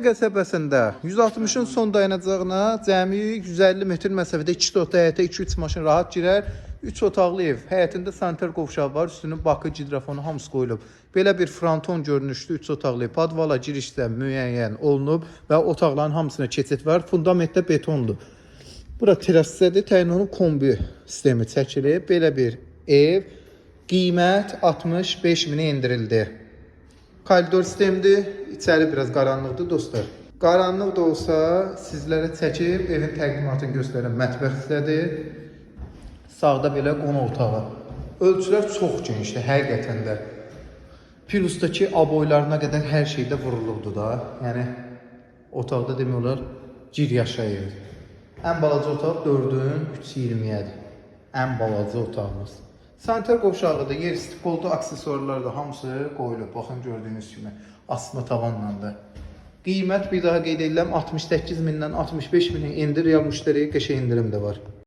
Qəsəbəsində 160-ın son dayanacağına cəmi 150 metr məsafədə 2 otaqlı həyətə 2-3 maşın rahat girər. 3 otaqlı ev, həyətində sanitar qovşağı var, üstünün bakı, gidrafonu hamısı qoyulub. Belə bir fronton görünüşlü 3 otaqlı ev, padvala girişdə müəyyən olunub və otaqların hamısına keçid var. Fundamentdə betondur. Bura terasədir, təyin olunub kombi sistemi çəkilib. Belə bir ev, qiymət 65 minə endirildi. Koridor sistemidir. İçəri biraz qaranlıqdır dostlar. Qaranlıq da olsa sizlərə çəkib evin təqdimatını göstərən mətbəx hissədir. Sağda belə qonaq otağı. Ölçülər çox genişdir həqiqətən də. Plusdakı aboylarına qədər hər şeydə vurulubdur da. Yəni otaqda demək olar gir yaşayır. Ən balaca otaq 4-ün 3.20-yədir. Ən balaca otağımız. Sanitar qovşağıda yer stipoldu, aksesuarlar da hamısı qoyulub. Baxın gördüyünüz kimi asma tavanla da. Qiymət bir daha qeyd edirəm 68 mindən 65 minin endir, real müştəriyə qəşəng indirim də var.